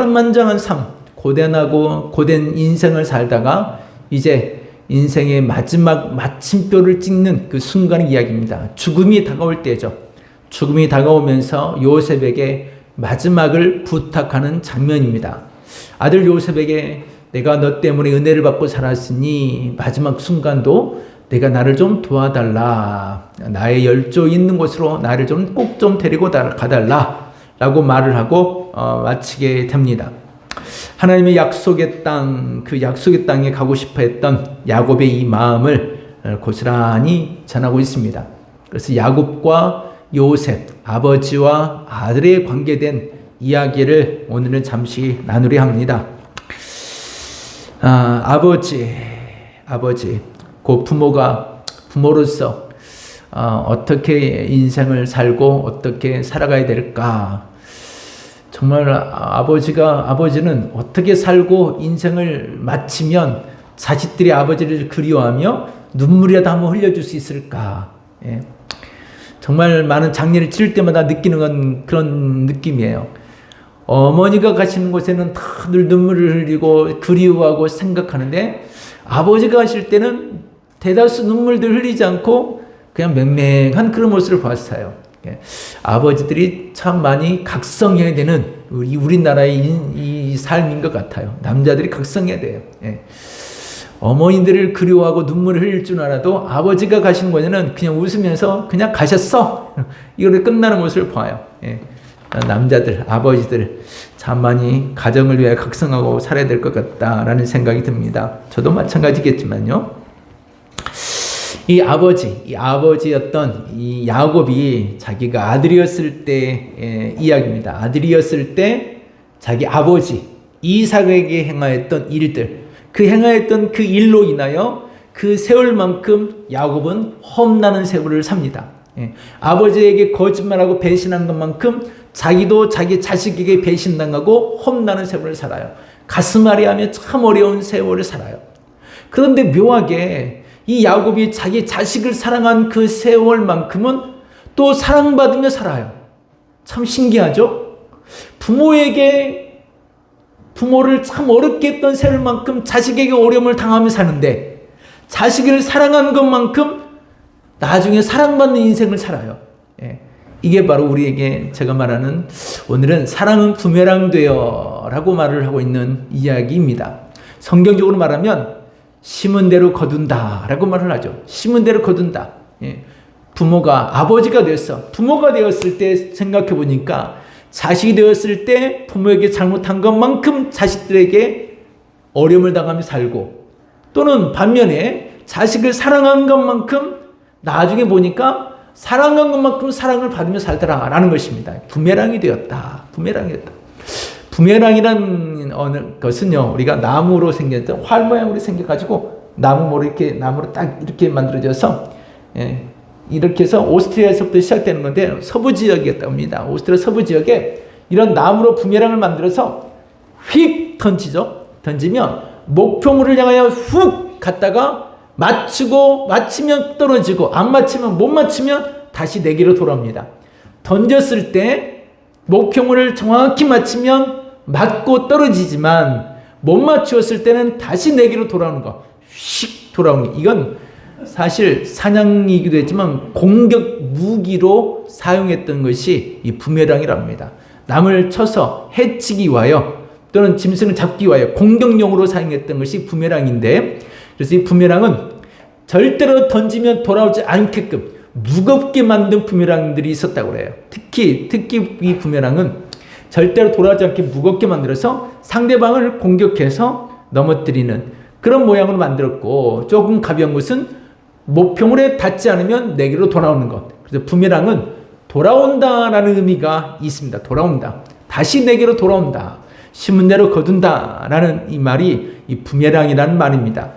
파란만장한 삶, 고된 인생을 살다가 이제 인생의 마지막 마침표를 찍는 그 순간의 이야기입니다. 죽음이 다가올 때죠. 죽음이 다가오면서 요셉에게 마지막을 부탁하는 장면입니다. 아들 요셉에게 내가 너 때문에 은혜를 받고 살았으니 마지막 순간도 내가 나를 좀 도와달라. 나의 열조 있는 곳으로 나를 꼭 좀 데리고 가달라. 라고 말을 하고 마치게 됩니다. 하나님의 약속의 땅, 그 약속의 땅에 가고 싶어 했던 야곱의 이 마음을 고스란히 전하고 있습니다. 그래서 야곱과 요셉, 아버지와 아들에 관계된 이야기를 오늘은 잠시 나누려 합니다. 아버지, 그 부모로서 어떻게 인생을 살고 어떻게 살아가야 될까? 정말 아버지는 어떻게 살고 인생을 마치면 자식들이 아버지를 그리워하며 눈물이라도 한번 흘려줄 수 있을까? 예. 정말 많은 장례를 치를 때마다 느끼는 건 그런 느낌이에요. 어머니가 가시는 곳에는 다들 눈물을 흘리고 그리워하고 생각하는데 아버지가 가실 때는 대다수 눈물들 흘리지 않고 그냥 맹맹한 그런 모습을 봤어요. 아버지들이 참 많이 각성해야 되는 우리나라의 이 삶인 것 같아요. 남자들이 각성해야 돼요. 어머니들을 그리워하고 눈물을 흘릴 줄 알아도 아버지가 가시는 곳에는 그냥 웃으면서 그냥 가셨어. 이걸로 끝나는 모습을 봐요. 남자들, 아버지들 참 많이 가정을 위해 각성하고 살아야 될 것 같다라는 생각이 듭니다. 저도 마찬가지겠지만요. 이 아버지였던 이 야곱이 자기가 아들이었을 때 이야기입니다. 아들이었을 때 자기 아버지 이삭에게 행하였던 일들, 그 행하였던 그 일로 인하여 그 세월만큼 야곱은 험나는 세월을 삽니다. 아버지에게 거짓말하고 배신한 것만큼 자기도 자기 자식에게 배신당하고 험나는 세월을 살아요. 가슴앓이 하며 참 어려운 세월을 살아요. 그런데 묘하게 이 야곱이 자기 자식을 사랑한 그 세월만큼은 또 사랑받으며 살아요. 참 신기하죠? 부모를 참 어렵게 했던 세월만큼 자식에게 어려움을 당하며 사는데 자식을 사랑한 것만큼 나중에 사랑받는 인생을 살아요. 이게 바로 우리에게 제가 말하는 오늘은 사랑은 부메랑 되어 라고 말을 하고 있는 이야기입니다. 성경적으로 말하면 심은 대로 거둔다 라고 말을 하죠. 심은 대로 거둔다. 부모가 아버지가 되었어. 부모가 되었을 때 생각해 보니까 자식이 되었을 때 부모에게 잘못한 것만큼 자식들에게 어려움을 당하며 살고 또는 반면에 자식을 사랑한 것만큼 나중에 보니까 사랑한 것만큼 사랑을 받으며 살더라라는 것입니다. 부메랑이 되었다. 부메랑이라는 것은요, 우리가 나무로 생겼던 활 모양으로 생겨가지고 나무로 딱 이렇게 만들어져서 이렇게 해서 오스트리아에서부터 시작되는 건데 서부 지역이었다고 합니다. 오스트리아 서부 지역에 이런 나무로 부메랑을 만들어서 휙 던지면 목표물을 향하여 훅 갔다가 맞추면 떨어지고 안 맞추면 못 맞추면 다시 내게로 돌아옵니다. 던졌을 때 목표물을 정확히 맞추면 맞고 떨어지지만 못 맞추었을 때는 다시 내게로 돌아오는 거. 휙 돌아오는 거. 이건 사실 사냥이기도 했지만 공격 무기로 사용했던 것이 이 부메랑이라고 합니다. 남을 쳐서 해치기 위하여 또는 짐승을 잡기 위하여 공격용으로 사용했던 것이 부메랑인데 그래서 이 부메랑은 절대로 던지면 돌아오지 않게끔 무겁게 만든 부메랑들이 있었다고 그래요. 특히 이 부메랑은 절대로 돌아오지 않게 무겁게 만들어서 상대방을 공격해서 넘어뜨리는 그런 모양으로 만들었고 조금 가벼운 것은 목표물에 닿지 않으면 내게로 돌아오는 것. 그래서 부메랑은 돌아온다라는 의미가 있습니다. 돌아온다. 다시 내게로 돌아온다. 심은 대로 거둔다라는 이 말이 이 부메랑이라는 말입니다.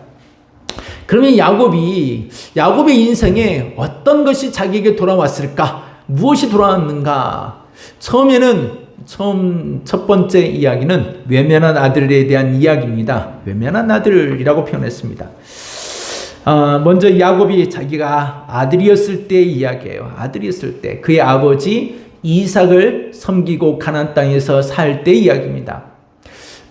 그러면 야곱의 인생에 어떤 것이 자기에게 돌아왔을까? 무엇이 돌아왔는가? 첫 번째 이야기는 외면한 아들에 대한 이야기입니다. 외면한 아들이라고 표현했습니다. 먼저 야곱이 자기가 아들이었을 때의 이야기예요. 아들이었을 때 그의 아버지 이삭을 섬기고 가나안 땅에서 살 때 이야기입니다.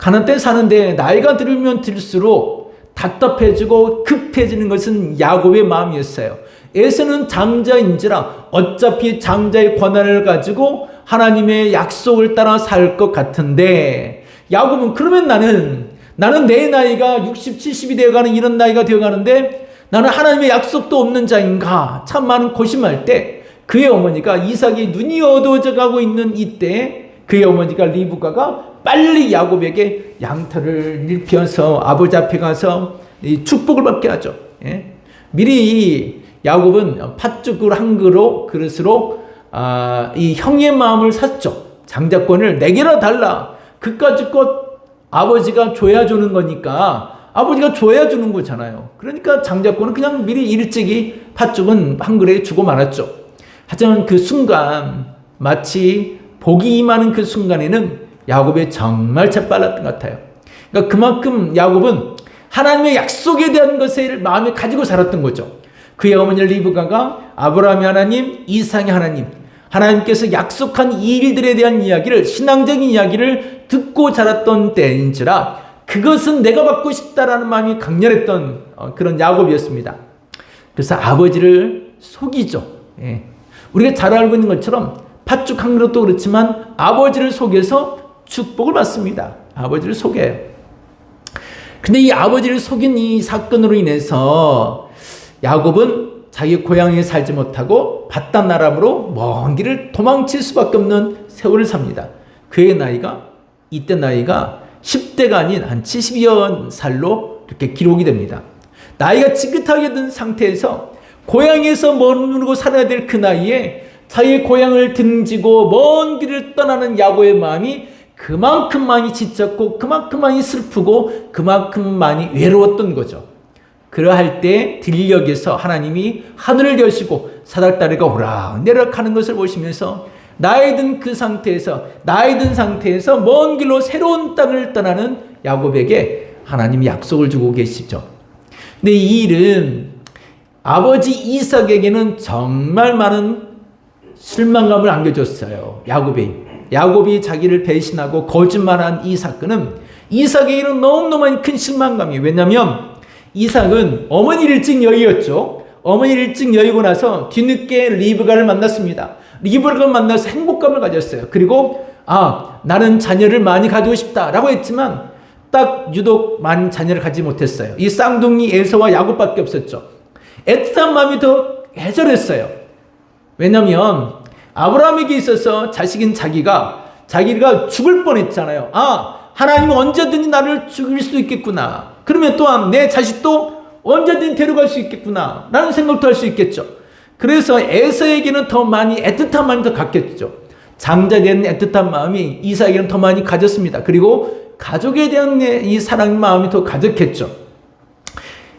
가나안 땅에 사는데 나이가 들면 들수록 답답해지고 급해지는 것은 야곱의 마음이었어요. 에서는 장자인지라 어차피 장자의 권한을 가지고 하나님의 약속을 따라 살 것 같은데, 야곱은 그러면 나는 내 나이가 60, 70이 되어가는 이런 나이가 되어가는데 나는 하나님의 약속도 없는 자인가? 참 많은 고심할 때 그의 어머니가, 이삭이 눈이 어두워져 가고 있는 이때 그의 어머니가 리브가가 빨리 야곱에게 양털을 입혀서 아버지 앞에 가서 이 축복을 받게 하죠. 예? 미리 야곱은 팥죽을 한 그릇으로 이 형의 마음을 샀죠. 장자권을 내게나 달라. 그까짓 것 아버지가 줘야 주는 거니까, 아버지가 줘야 주는 거잖아요. 그러니까 장자권은 그냥 미리 일찍이 팥죽은 한 그릇에 주고 말았죠. 하지만 그 순간, 마치 복이 임하는 그 순간에는 야곱이 정말 재빨랐던 것 같아요. 그러니까 그만큼 야곱은 하나님의 약속에 대한 것을 마음에 가지고 살았던 거죠. 그의 어머니 리브가가 아브라함의 하나님, 이삭의 하나님, 하나님께서 약속한 이 일들에 대한 이야기를, 신앙적인 이야기를 듣고 자랐던 때인지라 그것은 내가 받고 싶다라는 마음이 강렬했던 그런 야곱이었습니다. 그래서 아버지를 속이죠. 예. 우리가 잘 알고 있는 것처럼 팥죽 한 그릇도 그렇지만 아버지를 속여서 축복을 받습니다. 아버지를 속여요. 근데 이 아버지를 속인 이 사건으로 인해서 야곱은 자기 고향에 살지 못하고 바단 아람으로 먼 길을 도망칠 수밖에 없는 세월을 삽니다. 그의 나이가, 이때 나이가 10대가 아닌 한 70여 살로 이렇게 기록이 됩니다. 나이가 지긋하게 든 상태에서 고향에서 머무르고 살아야 될 그 나이에 자기의 고향을 등지고 먼 길을 떠나는 야곱의 마음이 그만큼 많이 지쳤고 그만큼 많이 슬프고 그만큼 많이 외로웠던 거죠. 그러할 때 들녘에서 하나님이 하늘을 여시고 사닥다리가 오락내락 하는 것을 보시면서 나이 든 상태에서 먼 길로 새로운 땅을 떠나는 야곱에게 하나님이 약속을 주고 계시죠. 근데 이 일은 아버지 이삭에게는 정말 많은 실망감을 안겨줬어요. 야곱이 자기를 배신하고 거짓말한 이 사건은 이삭에게는 너무너무 큰 실망감이에요. 왜냐하면 이삭은 어머니를 일찍 여의었죠. 어머니를 일찍 여의고 나서 뒤늦게 리브가를 만났습니다. 리브가를 만나서 행복감을 가졌어요. 그리고 나는 자녀를 많이 가지고 싶다라고 했지만 딱 유독 많은 자녀를 가지지 못했어요. 이 쌍둥이 에서와 야곱밖에 없었죠. 애틋한 마음이 더 애절했어요. 왜냐하면 아브라함에게 있어서 자식인 자기가 죽을 뻔했잖아요. 하나님은 언제든지 나를 죽일 수도 있겠구나. 그러면 또한 내 자식도 언제든지 데려갈 수 있겠구나 라는 생각도 할 수 있겠죠. 그래서 에서에게는 더 많이 애틋한 마음이 더 갔겠죠. 장자된 애틋한 마음이 이삭에게는 더 많이 가졌습니다. 그리고 가족에 대한 이 사랑 마음이 더 가득했죠.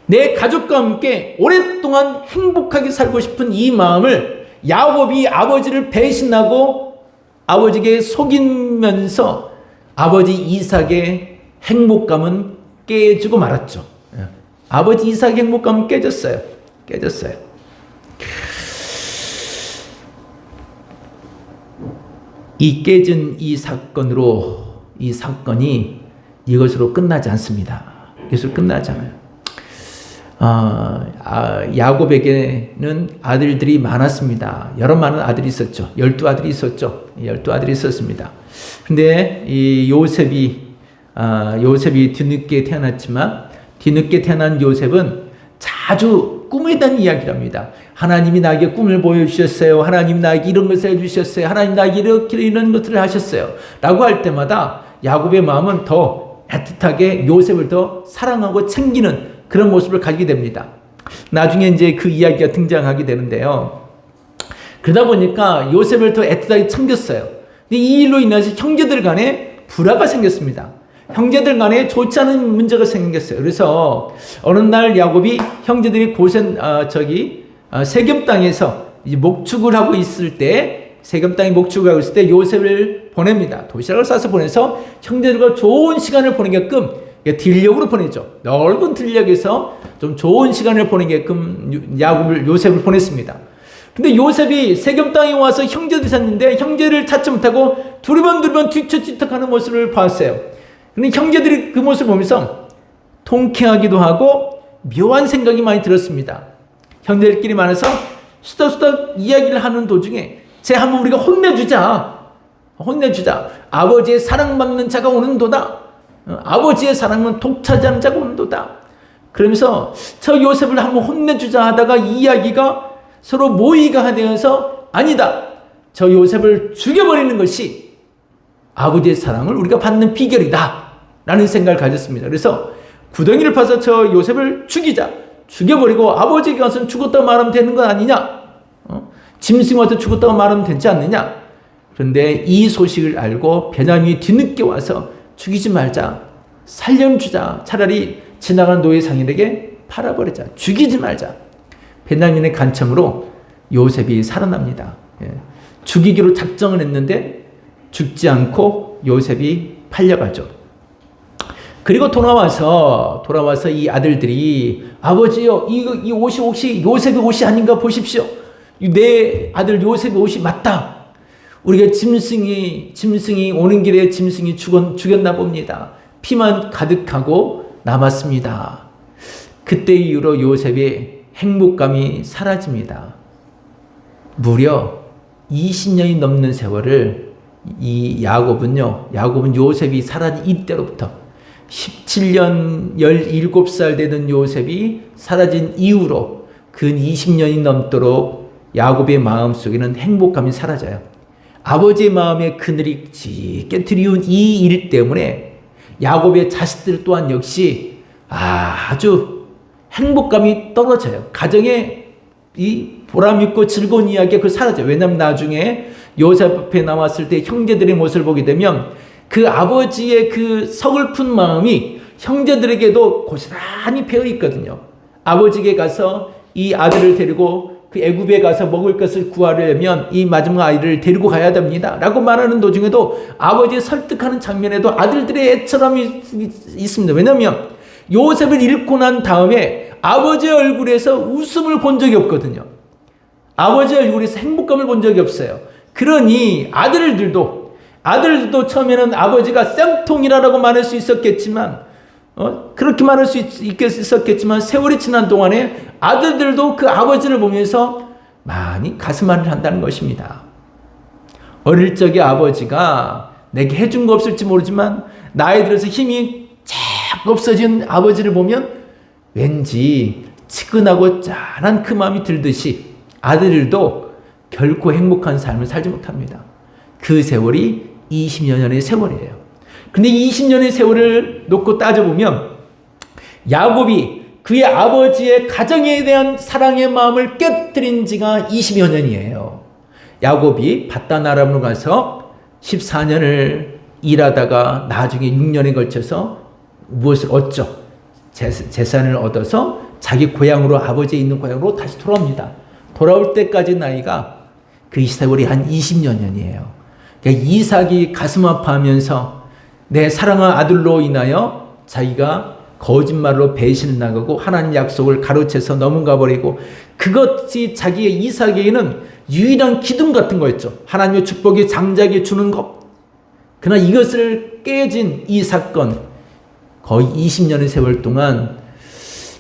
내 가족과 함께 오랫동안 행복하게 살고 싶은 이 마음을 야곱이 아버지를 배신하고 아버지에게 속이면서 아버지 이삭의 행복감은 깨지고 말았죠. 아버지 이삭의 행복감은 깨졌어요. 이 깨진 이 사건이 이것으로 끝나지 않습니다. 이것으로 끝나지 않아요. 야곱에게는 아들들이 많았습니다. 여러 많은 아들이 있었죠. 12아들이 있었죠. 12아들이 있었습니다. 근데 이 요셉이 뒤늦게 태어났지만 뒤늦게 태어난 요셉은 자주 꿈에 대한 이야기를 합니다. 하나님이 나에게 꿈을 보여주셨어요. 하나님 나에게 이런 것을 해주셨어요. 하나님 나에게 이렇게 이런 것들을 하셨어요. 라고 할 때마다 야곱의 마음은 더 애틋하게 요셉을 더 사랑하고 챙기는 그런 모습을 가지게 됩니다. 나중에 이제 그 이야기가 등장하게 되는데요. 그러다 보니까 요셉을 더 애틋하게 챙겼어요. 근데 이 일로 인해서 형제들 간에 불화가 생겼습니다. 형제들 간에 좋지 않은 문제가 생겼어요. 그래서 어느 날 야곱이 형제들이 세겜 땅에서 목축을 하고 있을 때, 세겜 땅에 목축을 하고 있을 때 요셉을 보냅니다. 도시락을 싸서 보내서 형제들과 좋은 시간을 보내게끔 들녘으로 보내죠. 넓은 들녘에서 좀 좋은 시간을 보내게끔 요셉을 보냈습니다. 근데 요셉이 세겜 땅에 와서 형제들이 샀는데 형제를 찾지 못하고 두리번 뒤처지떡하는 모습을 봤어요. 근데 형제들이 그 모습을 보면서 통쾌하기도 하고 묘한 생각이 많이 들었습니다. 형제들끼리 만나서 수다수다 이야기를 하는 도중에 한번 우리가 혼내주자. 아버지의 사랑받는 자가 오는도다. 아버지의 사랑은 독차지하는 자가 오는도다. 그러면서 저 요셉을 한번 혼내주자 하다가 이야기가 서로 모의가 되어서 아니다. 저 요셉을 죽여버리는 것이 아버지의 사랑을 우리가 받는 비결이다. 라는 생각을 가졌습니다. 그래서 구덩이를 파서 저 요셉을 죽여버리고 아버지에게 가서 죽었다고 말하면 되는 건 아니냐? 짐승이 와서 죽었다고 말하면 되지 않느냐? 그런데 이 소식을 알고 베냐민이 뒤늦게 와서 죽이지 말자. 살려주자. 차라리 지나간 노예 상인에게 팔아버리자. 죽이지 말자. 베냐민의 간청으로 요셉이 살아납니다. 죽이기로 작정을 했는데 죽지 않고 요셉이 팔려가죠. 그리고 돌아와서 이 아들들이 아버지요, 이 옷이 혹시 요셉의 옷이 아닌가 보십시오. 내 아들 요셉의 옷이 맞다. 우리가 짐승이 오는 길에 짐승이 죽였나 봅니다. 피만 가득하고 남았습니다. 그때 이후로 요셉의 행복감이 사라집니다. 무려 20년이 넘는 세월을 이 야곱은 요셉이 사라진 이때로부터 17년 17살 되던 요셉이 사라진 이후로 근 20년이 넘도록 야곱의 마음속에는 행복감이 사라져요. 아버지의 마음에 그늘이 짙게 드리운 이 일 때문에 야곱의 자식들 또한 역시 아주 행복감이 떨어져요. 가정에 이 보람있고 즐거운 이야기가 사라져요. 왜냐하면 나중에 요셉 앞에 나왔을 때 형제들의 모습을 보게 되면 그 아버지의 그 서글픈 마음이 형제들에게도 고스란히 배어 있거든요. 아버지에게 가서 이 아들을 데리고 그 애굽에 가서 먹을 것을 구하려면 이 마지막 아이를 데리고 가야 됩니다. 라고 말하는 도중에도 아버지의 설득하는 장면에도 아들들의 애처럼이 있습니다. 왜냐하면 요셉을 잃고 난 다음에 아버지의 얼굴에서 웃음을 본 적이 없거든요. 아버지의 얼굴에서 행복감을 본 적이 없어요. 그러니 아들들도 처음에는 아버지가 쌤통이라고 말할 수 있었겠지만 그렇게 말할 수 있었겠지만 세월이 지난 동안에 아들들도 그 아버지를 보면서 많이 가슴앓이를 한다는 것입니다. 어릴 적에 아버지가 내게 해준 거 없을지 모르지만 나이 들어서 힘이 쫙 없어진 아버지를 보면 왠지 측은하고 짠한 그 마음이 들듯이 아들들도 결코 행복한 삶을 살지 못합니다. 그 세월이 20여 년의 세월이에요. 근데 20년의 세월을 놓고 따져보면 야곱이 그의 아버지의 가정에 대한 사랑의 마음을 깨뜨린 지가 20여 년이에요. 야곱이 밧단 아람으로 가서 14년을 일하다가 나중에 6년에 걸쳐서 무엇을 얻죠? 재산을 얻어서 자기 고향으로 아버지의 있는 고향으로 다시 돌아옵니다. 돌아올 때까지 나이가 그 세월이 한 20여 년이에요. 그러니까 이삭이 가슴 아파하면서 내 사랑한 아들로 인하여 자기가 거짓말로 배신을 나가고 하나님 약속을 가로채서 넘어가 버리고 그것이 자기의 이삭에게는 유일한 기둥 같은 거였죠. 하나님의 축복이 장자에게 주는 것. 그러나 이것을 깨진 이 사건 거의 20년의 세월 동안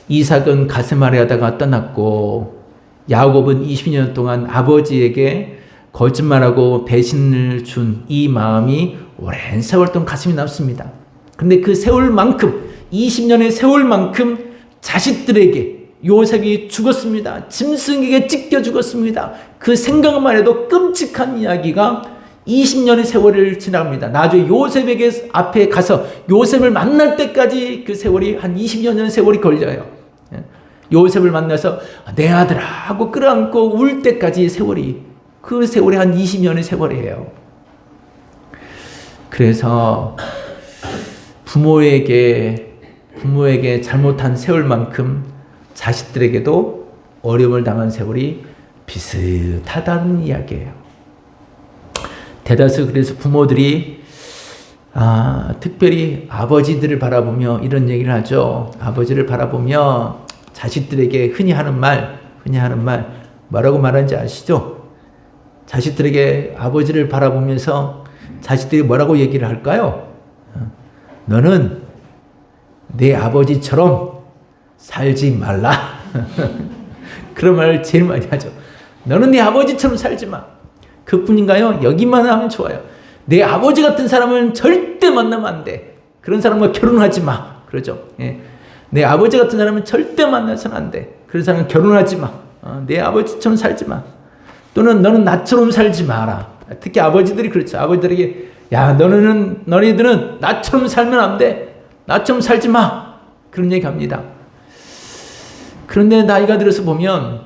이삭은 가슴 아래 하다가 떠났고 야곱은 20년 동안 아버지에게 거짓말하고 배신을 준 이 마음이 오랜 세월 동안 가슴이 남습니다. 그런데 그 세월만큼 20년의 세월만큼 자식들에게 요셉이 죽었습니다. 짐승에게 찢겨 죽었습니다. 그 생각만 해도 끔찍한 이야기가 20년의 세월을 지나갑니다. 나중에 요셉에게 앞에 가서 요셉을 만날 때까지 그 세월이 한 20여 년 세월이 걸려요. 요셉을 만나서 내 아들아 하고 끌어안고 울 때까지의 세월이 그 세월이 한 20년의 세월이에요. 그래서 부모에게 잘못한 세월만큼 자식들에게도 어려움을 당한 세월이 비슷하다는 이야기예요. 대다수 그래서 부모들이 특별히 아버지들을 바라보며 이런 얘기를 하죠. 아버지를 바라보며 자식들에게 흔히 하는 말 뭐라고 말하는지 아시죠? 자식들에게 아버지를 바라보면서 자식들이 뭐라고 얘기를 할까요? 너는 내 아버지처럼 살지 말라. 그런 말을 제일 많이 하죠. 너는 내 아버지처럼 살지 마. 그뿐인가요? 여기만 하면 좋아요. 내 아버지 같은 사람은 절대 만나면 안 돼. 그런 사람과 결혼하지 마. 그러죠. 예. 내 아버지 같은 사람은 절대 만나서는 안 돼. 그런 사람은 결혼하지 마. 내 아버지처럼 살지 마. 또는 너는 나처럼 살지 마라. 특히 아버지들이 그렇죠. 아버지들에게 야 너희들은 나처럼 살면 안 돼. 나처럼 살지 마. 그런 얘기 합니다. 그런데 나이가 들어서 보면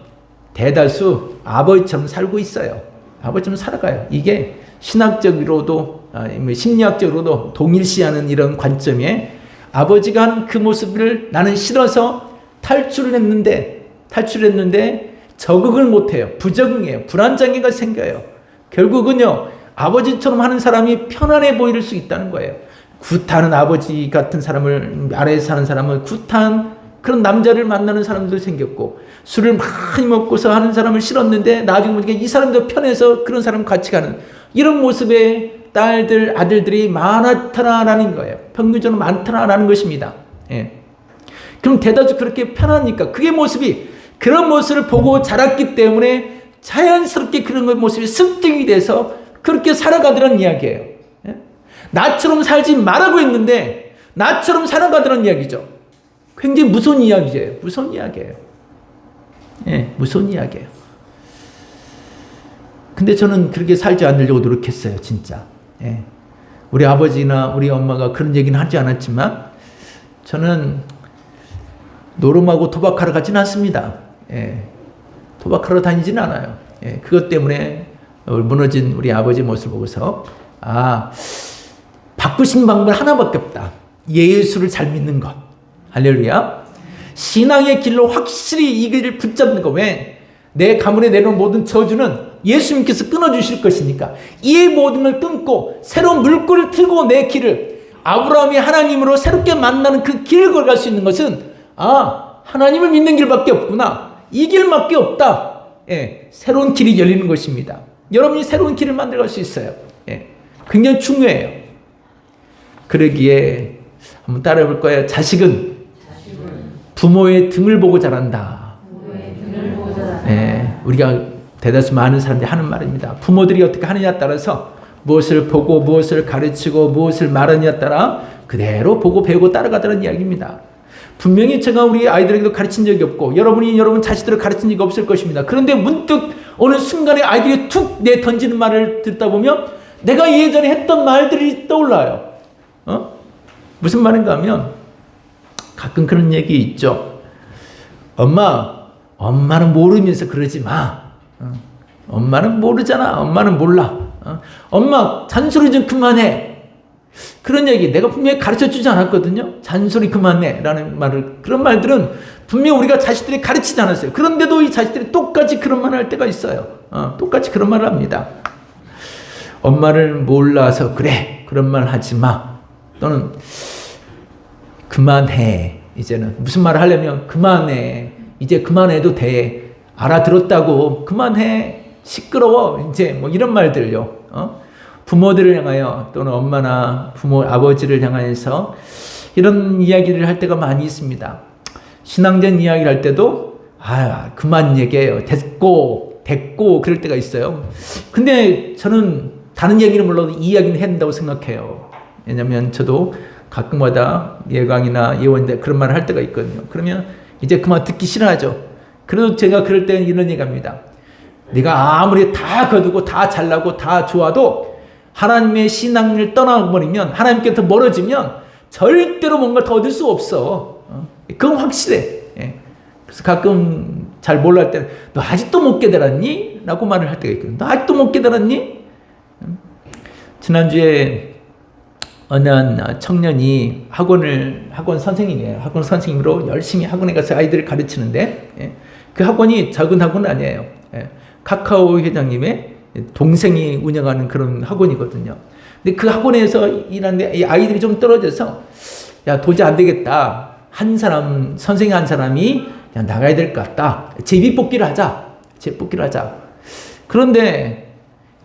대다수 아버지처럼 살고 있어요. 아버지처럼 살아가요. 이게 신학적으로도 심리학적으로도 동일시하는 이런 관점에 아버지가 하는 그 모습을 나는 싫어서 탈출을 했는데 적응을 못해요. 부적응해요. 불안장애가 생겨요. 결국은요, 아버지처럼 하는 사람이 편안해 보일 수 있다는 거예요. 굿하는 아버지 같은 사람을, 아래에 사는 사람은 굿한 그런 남자를 만나는 사람도 생겼고, 술을 많이 먹고서 하는 사람을 싫었는데 나중에 보니까 이 사람도 편해서 그런 사람 같이 가는 이런 모습의 딸들, 아들들이 많다라는 거예요. 평균적으로 많다라는 것입니다. 예. 그럼 대다수 그렇게 편하니까 그런 모습을 보고 자랐기 때문에 자연스럽게 그런 모습이 습득이 돼서 그렇게 살아가더라는 이야기예요. 예? 나처럼 살지 말라고 했는데 나처럼 살아가더라는 이야기죠. 굉장히 무서운 이야기예요. 무서운 이야기예요. 예, 무서운 이야기예요. 근데 저는 그렇게 살지 않으려고 노력했어요, 진짜. 예. 우리 아버지나 우리 엄마가 그런 얘기는 하지 않았지만 저는 노름하고 도박하러 가진 않습니다. 예. 도박하러 다니진 않아요. 예. 그것 때문에 무너진 우리 아버지 모습을 보고서 바꾸신 방법은 하나밖에 없다. 예수를 잘 믿는 것. 할렐루야. 신앙의 길로 확실히 이 길을 붙잡는 거. 왜? 내 가문에 내려온 모든 저주는 예수님께서 끊어주실 것이니까 이 모든 걸 끊고 새로운 물꼬를 틀고 내 길을 아브라함이 하나님으로 새롭게 만나는 그 길을 걸어갈 수 있는 것은 하나님을 믿는 길밖에 없구나. 이 길밖에 없다. 예, 새로운 길이 열리는 것입니다. 여러분이 새로운 길을 만들어갈 수 있어요. 예, 굉장히 중요해요. 그러기에 한번 따라해 볼 거예요. 자식은 부모의 등을 보고 자란다. 예, 우리가 대다수 많은 사람들이 하는 말입니다. 부모들이 어떻게 하느냐에 따라서 무엇을 보고 무엇을 가르치고 무엇을 말하느냐에 따라 그대로 보고 배우고 따라가더라는 이야기입니다. 분명히 제가 우리 아이들에게도 가르친 적이 없고 여러분이 여러분 자식들을 가르친 적이 없을 것입니다. 그런데 문득 어느 순간에 아이들이 툭 내 던지는 말을 듣다 보면 내가 예전에 했던 말들이 떠올라요. 무슨 말인가 하면 가끔 그런 얘기 있죠. 엄마는 모르면서 그러지 마. 엄마는 모르잖아. 엄마는 몰라. 엄마 잔소리 좀 그만해. 그런 얘기 내가 분명히 가르쳐주지 않았거든요. 잔소리 그만해 라는 그런 말들은 분명히 우리가 자식들이 가르치지 않았어요. 그런데도 이 자식들이 똑같이 그런 말을 할 때가 있어요. 똑같이 그런 말을 합니다. 엄마를 몰라서 그래. 그런 말 하지 마. 또는 그만해. 이제는 무슨 말을 하려면 그만해. 이제 그만해도 돼. 알아들었다고. 그만해. 시끄러워. 이제 뭐 이런 말들요. 부모들을 향하여 또는 엄마나 아버지를 향하여서 이런 이야기를 할 때가 많이 있습니다. 신앙전 이야기를 할 때도 그만 얘기해요. 됐고 그럴 때가 있어요. 근데 저는 다른 얘기는 몰라도 이 이야기는 해야 된다고 생각해요. 왜냐하면 저도 가끔마다 예강이나 예원대 그런 말을 할 때가 있거든요. 그러면 이제 그만 듣기 싫어하죠. 그래도 제가 그럴 때는 이런 얘기합니다. 네가 아무리 다 거두고 다 잘나고 다 좋아도 하나님의 신앙을 떠나버리면 하나님께부터 멀어지면 절대로 뭔가 더 얻을 수 없어. 그건 확실해. 그래서 가끔 잘 몰라 할 때는 너 아직도 못 깨달았니? 라고 말을 할 때가 있거든. 너 아직도 못 깨달았니? 지난주에 어느 한 청년이 학원 선생님이에요. 학원 선생님으로 열심히 학원에 가서 아이들을 가르치는데 그 학원이 작은 학원은 아니에요. 카카오 회장님의 동생이 운영하는 그런 학원이거든요. 근데 그 학원에서 일하는데 이 아이들이 좀 떨어져서 야 도저히 안 되겠다. 선생님 한 사람이 그냥 나가야 될 것 같다. 제비뽑기를 하자. 그런데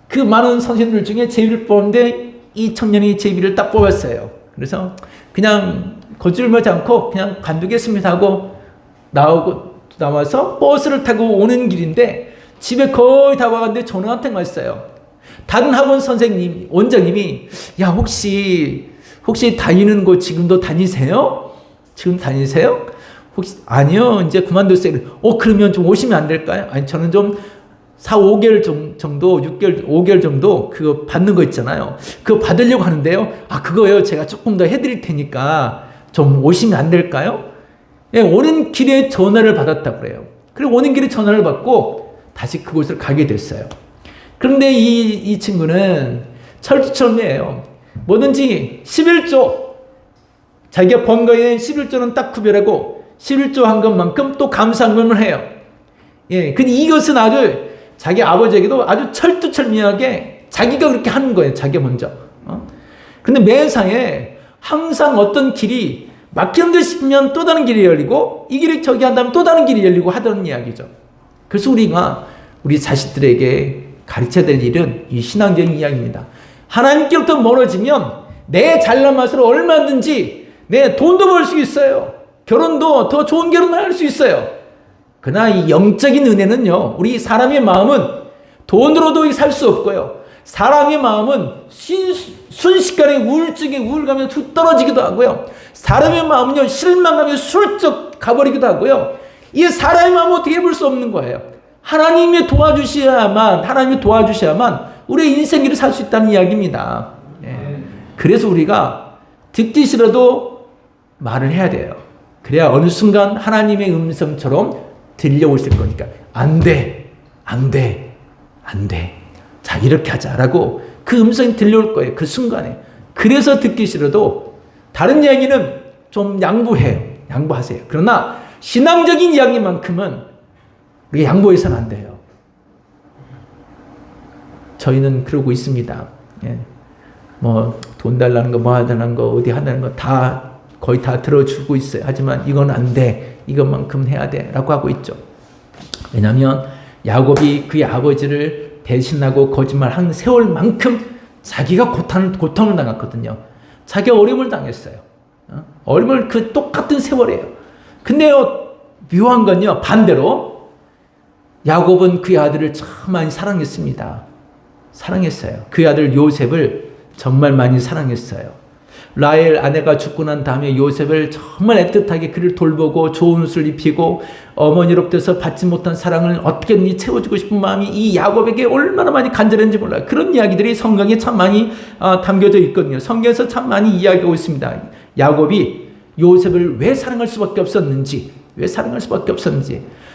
그 많은 선생님들 중에 제비를 뽑았는데 이 청년이 제비를 딱 뽑았어요. 그래서 그냥 거칠지 않고 그냥 관두겠습니다 하고 나와서 버스를 타고 오는 길인데 집에 거의 다 와갔는데 전화가 한통 왔어요. 다른 학원 선생님, 원장님이 야 혹시 다니는 곳 지금도 다니세요? 지금 다니세요? 혹시 아니요 이제 그만뒀어요. 그러면 좀 오시면 안 될까요? 아니 저는 좀 4, 5개월 정도 5개월 정도 그거 받는 거 있잖아요. 그거 받으려고 하는데요. 그거요 제가 조금 더 해드릴 테니까 좀 오시면 안 될까요? 네, 오는 길에 전화를 받았다고 그래요. 그리고 오는 길에 전화를 받고 다시 그곳을 가게 됐어요. 그런데 이 친구는 철두철미예요. 뭐든지 11조 자기가 번 거에 11조는 딱 구별하고 11조 한 것만큼 또 감사함을 해요. 예, 근데 이것은 아주 자기 아버지에게도 아주 철두철미하게 자기가 그렇게 하는 거예요. 자기가 먼저. 근데 매사에 항상 어떤 길이 막힌 듯 싶으면 또 다른 길이 열리고 이 길이 저기 한다면 또 다른 길이 열리고 하던 이야기죠. 그래서 우리가 우리 자식들에게 가르쳐야 될 일은 이 신앙적인 이야기입니다. 하나님께로부터 멀어지면 내 잘난 맛으로 얼마든지 내 돈도 벌 수 있어요. 결혼도 더 좋은 결혼을 할 수 있어요. 그러나 이 영적인 은혜는요, 우리 사람의 마음은 돈으로도 살 수 없고요. 사람의 마음은 순식간에 우울증에 우울감에 툭 떨어지기도 하고요. 사람의 마음은요, 실망감에 슬쩍 가버리기도 하고요. 이 사람의 마음은 어떻게 해볼 수 없는 거예요. 하나님이 도와주셔야만 우리의 인생길을 살 수 있다는 이야기입니다. 그래서 우리가 듣기 싫어도 말을 해야 돼요. 그래야 어느 순간 하나님의 음성처럼 들려오실 거니까 안 돼. 자 이렇게 하자라고 그 음성이 들려올 거예요. 그 순간에. 그래서 듣기 싫어도 다른 이야기는 좀 양보하세요. 그러나 신앙적인 이야기만큼은 우리가 양보해서는 안 돼요. 저희는 그러고 있습니다. 뭐 돈 달라는 거, 뭐 하다는 거, 어디 하다는 거 다 거의 다 들어주고 있어요. 하지만 이건 안 돼. 이것만큼 해야 돼. 라고 하고 있죠. 왜냐하면 야곱이 그의 아버지를 배신하고 거짓말한 세월만큼 자기가 고통을 당했거든요. 자기가 어려움을 당했어요. 어려움을 그 똑같은 세월이에요. 근데요, 묘한 건요, 반대로 야곱은 그의 아들을 참 많이 사랑했습니다. 그의 아들 요셉을 정말 많이 사랑했어요. 라헬 아내가 죽고 난 다음에 요셉을 정말 애틋하게 그를 돌보고 좋은 옷을 입히고 어머니로부터 받지 못한 사랑을 어떻게든지 채워주고 싶은 마음이 이 야곱에게 얼마나 많이 간절했는지 몰라요. 그런 이야기들이 성경에 참 많이 담겨져 있거든요. 성경에서 참 많이 이야기하고 있습니다. 야곱이 요셉을 왜 사랑할 수밖에 없었는지.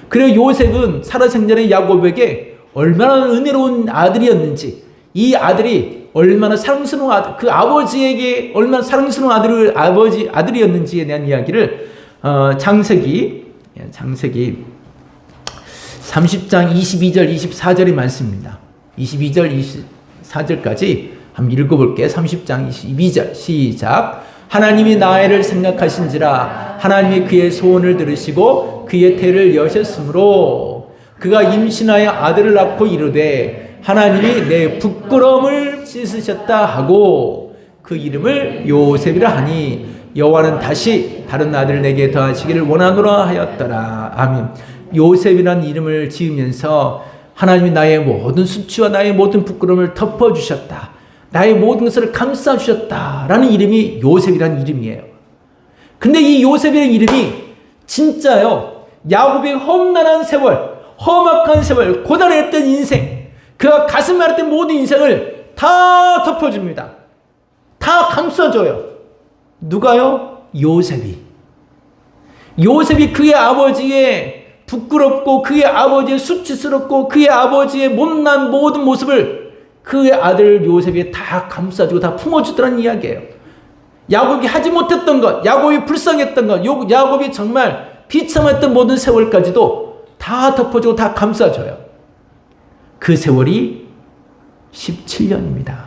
그리고 요셉은 살아생전에 야곱에게 얼마나 은혜로운 아들이었는지, 이 아들이 얼마나 사랑스러운 그 아버지에게 얼마나 사랑스러운 아들이었는지에 대한 이야기를 창세기 30장 22절 24절의 말씀입니다. 22절 24절까지 한번 읽어볼게요. 30장 22절 시작. 하나님이 나혜를 생각하신지라 하나님이 그의 소원을 들으시고 그의 태를 여셨으므로 그가 임신하여 아들을 낳고 이르되 하나님이 내 부끄러움을 씻으셨다 하고 그 이름을 요셉이라 하니 여호와는 다시 다른 아들을 내게 더하시기를 원하노라 하였더라. 아멘. 요셉이라는 이름을 지으면서 하나님이 나의 모든 수치와 나의 모든 부끄러움을 덮어주셨다. 나의 모든 것을 감싸주셨다라는 이름이 요셉이라는 이름이에요. 근데 이 요셉이라는 이름이 진짜요, 야곱의 험난한 세월, 험악한 세월, 고단했던 인생, 그가 가슴 앓았던 모든 인생을 다 덮어줍니다. 다 감싸줘요. 누가요? 요셉이 그의 아버지의 부끄럽고 그의 아버지의 수치스럽고 그의 아버지의 못난 모든 모습을 그의 아들 요셉이 다 감싸주고 다 품어주더라는 이야기예요. 야곱이 하지 못했던 것, 야곱이 불쌍했던 것, 야곱이 정말 비참했던 모든 세월까지도 다 덮어주고 다 감싸줘요. 그 세월이 17년입니다.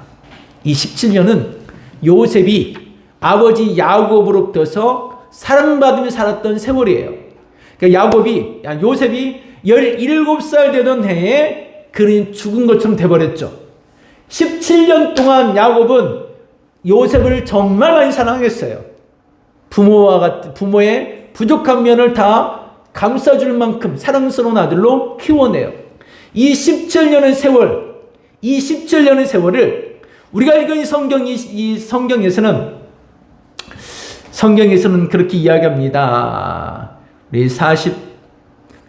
이 17년은 요셉이 아버지 야곱으로부터 사랑받으며 살았던 세월이에요. 그러니까 요셉이 17살 되던 해에 그는 죽은 것처럼 돼버렸죠. 17년 동안 야곱은 요셉을 정말 많이 사랑했어요. 부모의 부족한 면을 다 감싸줄 만큼 사랑스러운 아들로 키워내요. 이 17년의 세월, 이 17년의 세월을 우리가 읽은 이 성경에서는 그렇게 이야기합니다.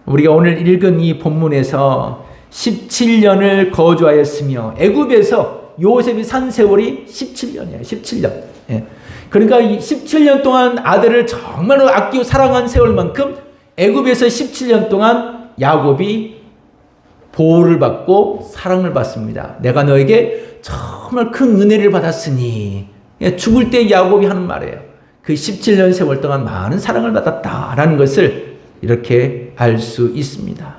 우리가 오늘 읽은 이 본문에서 17년을 거주하였으며 애굽에서 요셉이 산 세월이 17년이에요. 17년. 예. 그러니까 이 17년 동안 아들을 정말로 아끼고 사랑한 세월만큼 애굽에서 17년 동안 야곱이 보호를 받고 사랑을 받습니다. 내가 너에게 정말 큰 은혜를 받았으니. 죽을 때 야곱이 하는 말이에요. 그 17년 세월 동안 많은 사랑을 받았다라는 것을 이렇게 알 수 있습니다.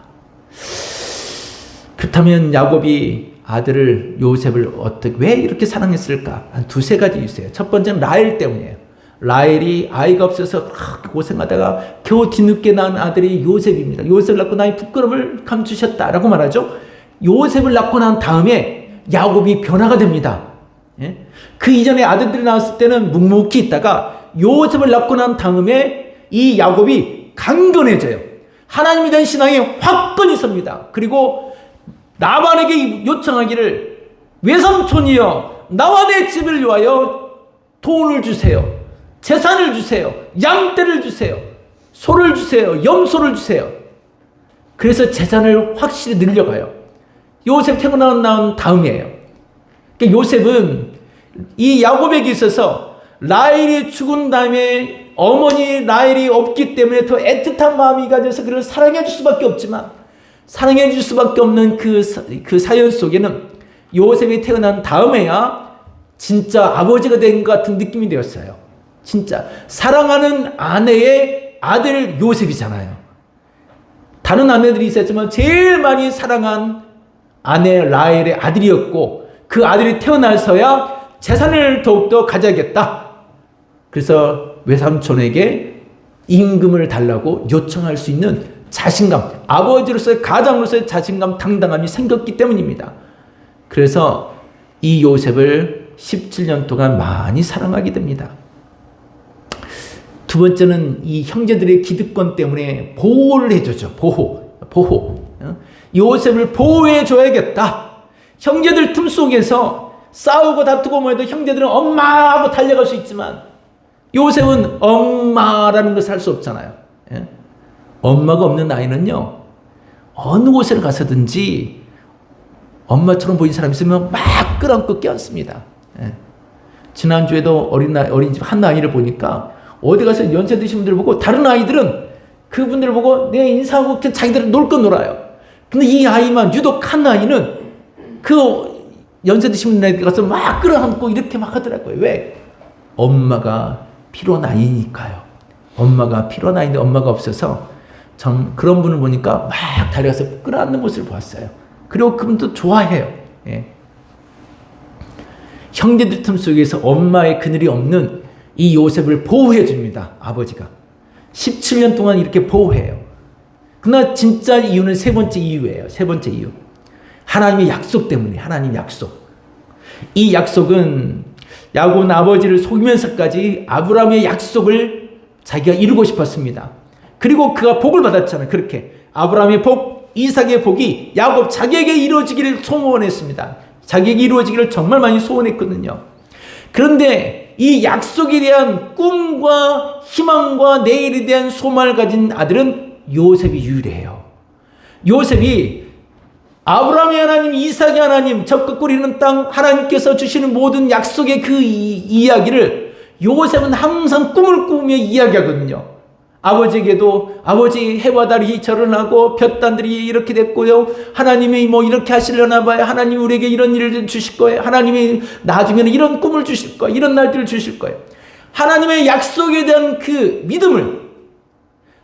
그렇다면 야곱이 아들을 요셉을 왜 이렇게 사랑했을까? 한 두세 가지 있어요. 첫 번째는 라헬 때문이에요. 라헬이 아이가 없어서 그렇게 고생하다가 겨우 뒤늦게 낳은 아들이 요셉입니다. 요셉을 낳고 나의 부끄러움을 감추셨다라고 말하죠. 요셉을 낳고 난 다음에 야곱이 변화가 됩니다. 예? 그 이전에 아들들이 나왔을 때는 묵묵히 있다가 요셉을 낳고 난 다음에 이 야곱이 강건해져요. 하나님에 대한 신앙에 확건이 섭니다. 그리고 라반에게 요청하기를 외삼촌이여 나와 내 집을 위하여 돈을 주세요. 재산을 주세요. 양떼를 주세요. 소를 주세요. 염소를 주세요. 그래서 재산을 확실히 늘려가요. 요셉 태어난 다음이에요. 그러니까 요셉은 이 야곱에게 있어서 라헬이 죽은 다음에 어머니 라헬이 없기 때문에 더 애틋한 마음이 가져서 그를 사랑해 줄 수밖에 없지만 사랑해 줄 수밖에 없는 그 사연 속에는 요셉이 태어난 다음에야 진짜 아버지가 된 것 같은 느낌이 되었어요. 진짜 사랑하는 아내의 아들 요셉이잖아요. 다른 아내들이 있었지만 제일 많이 사랑한 아내 라헬의 아들이었고 그 아들이 태어나서야 재산을 더욱더 가져야겠다. 그래서 외삼촌에게 임금을 달라고 요청할 수 있는 자신감, 아버지로서의 가장으로서의 자신감, 당당함이 생겼기 때문입니다. 그래서 이 요셉을 17년 동안 많이 사랑하게 됩니다. 두 번째는 이 형제들의 기득권 때문에 보호를 해주죠. 보호. 요셉을 보호해 줘야겠다. 형제들 틈 속에서 싸우고 다투고 뭐해도 형제들은 엄마 하고 달려갈 수 있지만 요셉은 엄마라는 것을 할 수 없잖아요. 예? 엄마가 없는 아이는요, 어느 곳에 가서든지 엄마처럼 보이는 사람이 있으면 막 끌어안고 껴안습니다. 예. 지난주에도 어린이집 한 아이를 보니까 어디 가서 연세 드신 분들 보고 다른 아이들은 그분들 보고 내 인사하고 자기들은 놀 건 놀아요. 근데 이 아이만 유독 한 아이는 그 연세 드신 분들 가서 막 끌어안고 이렇게 막 하더라고요. 왜? 엄마가 필요한 아이니까요. 엄마가 필요한 아이인데 엄마가 없어서 전 그런 분을 보니까 막 달려가서 끌어안는 모습을 보았어요. 그리고 그분도 좋아해요. 예. 형제들 틈 속에서 엄마의 그늘이 없는 이 요셉을 보호해 줍니다. 아버지가 17년 동안 이렇게 보호해요. 그러나 진짜 이유는 세 번째 이유예요. 세 번째 이유, 하나님의 약속 때문에. 하나님 약속. 이 약속은 야곱은 아버지를 속이면서까지 아브라함의 약속을 자기가 이루고 싶었습니다. 그리고 그가 복을 받았잖아요. 그렇게 아브라함의 복, 이삭의 복이 야곱 자기에게 이루어지기를 소원했습니다. 자기에게 이루어지기를 정말 많이 소원했거든요. 그런데 이 약속에 대한 꿈과 희망과 내일에 대한 소망을 가진 아들은 요셉이 유일해요. 요셉이 아브라함의 하나님, 이삭의 하나님, 적과 꿀이는 땅 하나님께서 주시는 모든 약속의 그 이야기를 요셉은 항상 꿈을 꾸며 이야기하거든요. 아버지에게도 아버지 해와 달이 절연하고 볕단들이 이렇게 됐고요. 하나님이 뭐 이렇게 하시려나 봐요. 하나님이 우리에게 이런 일을 주실 거예요. 하나님이 나중에는 이런 꿈을 주실 거예요. 이런 날들을 주실 거예요. 하나님의 약속에 대한 그 믿음을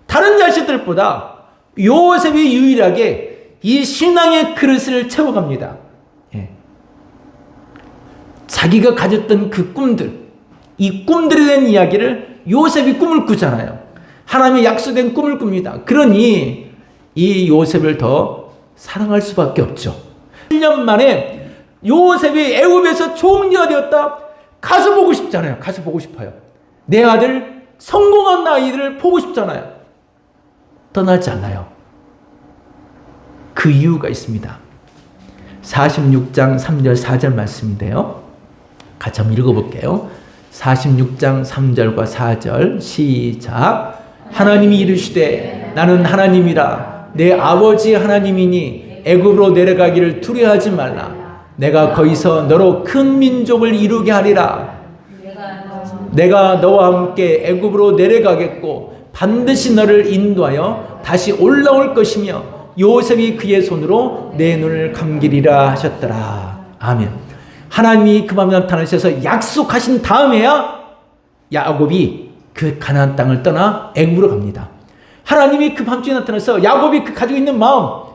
다른 자식들보다 요셉이 유일하게 이 신앙의 그릇을 채워갑니다. 예. 자기가 가졌던 그 꿈들, 이 꿈들에 대한 이야기를 요셉이 꿈을 꾸잖아요. 하나님의 약속된 꿈을 꿉니다. 그러니 이 요셉을 더 사랑할 수밖에 없죠. 1년 만에 요셉이 애굽에서 총리가 되었다. 가서 보고 싶잖아요. 가서 보고 싶어요. 내 아들 성공한 아이들을 보고 싶잖아요. 떠나지 않아요. 그 이유가 있습니다. 46장 3절 4절 말씀인데요. 같이 한번 읽어볼게요. 46장 3절과 4절 시작. 하나님이 이르시되 나는 하나님이라 내 아버지 하나님이니 애굽으로 내려가기를 두려워하지 말라. 내가 거기서 너로 큰 민족을 이루게 하리라. 내가 너와 함께 애굽으로 내려가겠고 반드시 너를 인도하여 다시 올라올 것이며 요셉이 그의 손으로 내 눈을 감기리라 하셨더라. 아멘. 하나님이 그 밤에 나타나셔서 약속하신 다음에야 야곱이 그 가나안 땅을 떠나 애굽으로 갑니다. 하나님이 그 밤중에 나타나서 야곱이 그 가지고 있는 마음,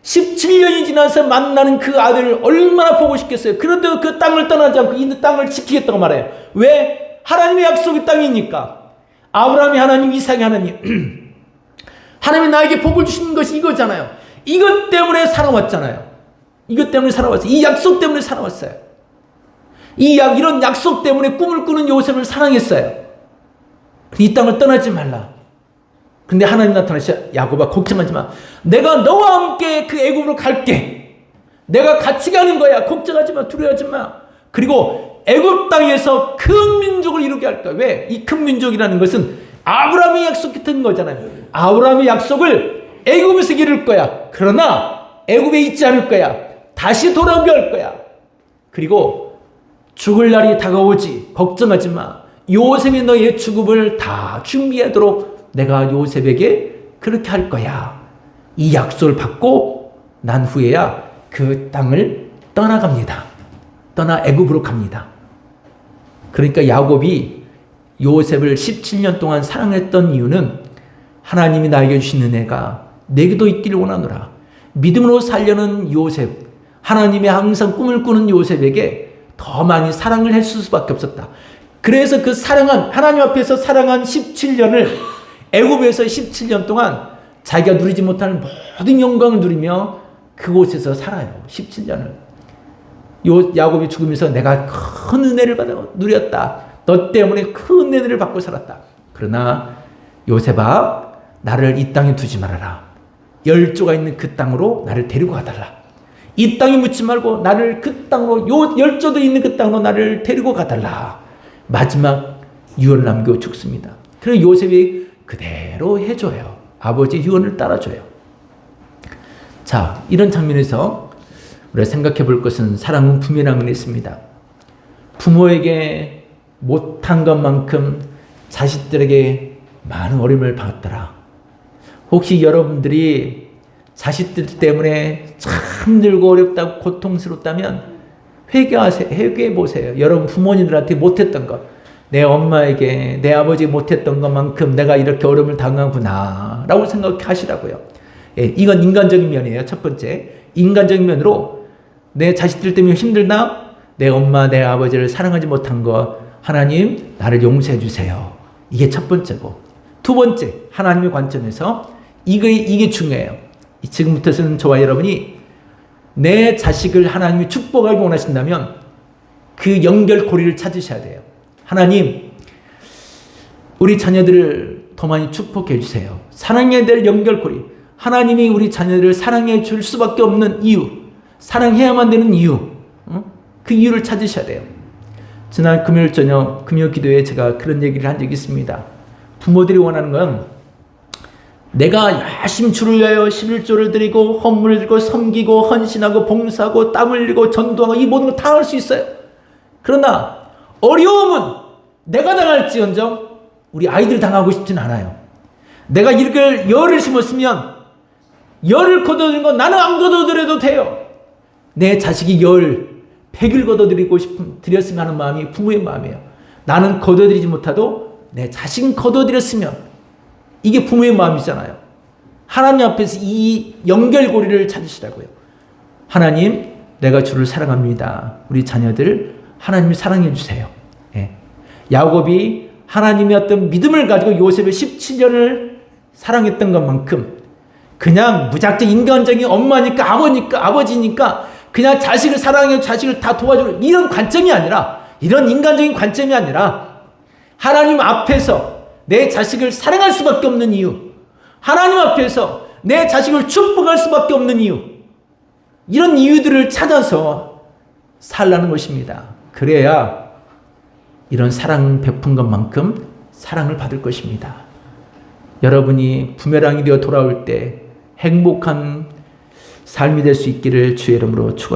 17년이 지나서 만나는 그 아들을 얼마나 보고 싶겠어요. 그런데도 그 땅을 떠나지 않고 이 땅을 지키겠다고 말해요. 왜? 하나님의 약속의 땅이니까. 아브라함이 하나님, 이삭이 하나님. 하나님이 나에게 복을 주시는 것이 이거잖아요. 이것 때문에 살아왔잖아요. 이것 때문에 살아왔어요. 이 약속 때문에 살아왔어요. 이런 약속 때문에 꿈을 꾸는 요셉을 사랑했어요. 이 땅을 떠나지 말라. 근데 하나님 나타나셔. 야곱아, 걱정하지 마. 내가 너와 함께 그 애굽으로 갈게. 내가 같이 가는 거야. 걱정하지 마. 두려워하지 마. 그리고 애굽 땅에서 큰 민족을 이루게 할 거야. 왜? 이 큰 민족이라는 것은 아브라함이 약속했던 거잖아요. 아브라함의 약속을 애굽에서 이룰 거야. 그러나 애굽에 있지 않을 거야. 다시 돌아오게 할 거야. 그리고 죽을 날이 다가오지. 걱정하지 마. 요셉이 너의 죽음을 다 준비하도록 내가 요셉에게 그렇게 할 거야. 이 약속을 받고 난 후에야 그 땅을 떠나갑니다. 떠나 애굽으로 갑니다. 그러니까 야곱이 요셉을 17년 동안 사랑했던 이유는 하나님이 나에게 주신 은혜가 내게도 있기를 원하노라. 믿음으로 살려는 요셉, 하나님의 항상 꿈을 꾸는 요셉에게 더 많이 사랑을 했을 수밖에 없었다. 그래서 그 사랑한, 하나님 앞에서 사랑한 17년을 애굽에서 17년 동안 자기가 누리지 못하는 모든 영광을 누리며 그곳에서 살아요. 17년을. 야곱이 죽으면서 내가 큰 은혜를 받아 누렸다. 너 때문에 큰 은혜를 받고 살았다. 그러나 요셉아, 나를 이 땅에 두지 말아라. 열조가 있는 그 땅으로 나를 데리고 가달라. 이 땅에 묻지 말고 나를 그 땅으로, 열조도 있는 그 땅으로 나를 데리고 가달라. 마지막 유언을 남기고 죽습니다. 그래서 요셉이 그대로 해줘요. 아버지 유언을 따라줘요. 자, 이런 장면에서 우리가 생각해 볼 것은 사랑은 부메랑을 있습니다. 부모에게 못한 것만큼 자식들에게 많은 어려움을 받았더라. 혹시 여러분들이 자식들 때문에 참 힘들고 어렵다고 고통스럽다면 회개해 보세요. 여러분 부모님들한테 못했던 것, 내 엄마에게, 내 아버지에게 못했던 것만큼 내가 이렇게 어려움을 당하구나 라고 생각하시라고요. 예, 이건 인간적인 면이에요. 첫 번째, 인간적인 면으로 내 자식들 때문에 힘들나? 내 엄마, 내 아버지를 사랑하지 못한 것, 하나님 나를 용서해 주세요. 이게 첫 번째고, 두 번째, 하나님의 관점에서 이게 중요해요. 지금부터는 저와 여러분이 내 자식을 하나님이 축복하기 원하신다면 그 연결고리를 찾으셔야 돼요. 하나님, 우리 자녀들을 더 많이 축복해 주세요. 사랑해야 될 연결고리. 하나님이 우리 자녀들을 사랑해 줄 수밖에 없는 이유, 사랑해야만 되는 이유, 그 이유를 찾으셔야 돼요. 지난 금요일 저녁 금요 기도에 제가 그런 얘기를 한 적이 있습니다. 부모들이 원하는 건 내가 열심히 주를 위하여 11조를 드리고 헌물을 드리고 섬기고 헌신하고 봉사하고 땀 흘리고 전도하고 이 모든 걸 다 할 수 있어요. 그러나 어려움은 내가 당할지언정 우리 아이들이 당하고 싶진 않아요. 내가 이렇게 열을 심었으면 열을 거둬들인 건 나는 안 거둬들여도 돼요. 내 자식이 100을 거둬들이고 드렸으면 하는 마음이 부모의 마음이에요. 나는 거둬들이지 못하도 내 자식은 거둬들였으면, 이게 부모의 마음이잖아요. 하나님 앞에서 이 연결고리를 찾으시라고요. 하나님, 내가 주를 사랑합니다. 우리 자녀들 하나님이 사랑해 주세요. 예. 야곱이 하나님의 어떤 믿음을 가지고 요셉의 17년을 사랑했던 것만큼 그냥 무작정 인간적인 엄마니까 아버지니까 그냥 자식을 사랑해 자식을 다 도와주는 이런 관점이 아니라, 이런 인간적인 관점이 아니라 하나님 앞에서 내 자식을 사랑할 수밖에 없는 이유, 하나님 앞에서 내 자식을 축복할 수밖에 없는 이유, 이런 이유들을 찾아서 살라는 것입니다. 그래야 이런 사랑 베푼 것만큼 사랑을 받을 것입니다. 여러분이 부메랑이 되어 돌아올 때 행복한 삶이 될 수 있기를 주의 이름으로 축원합니다.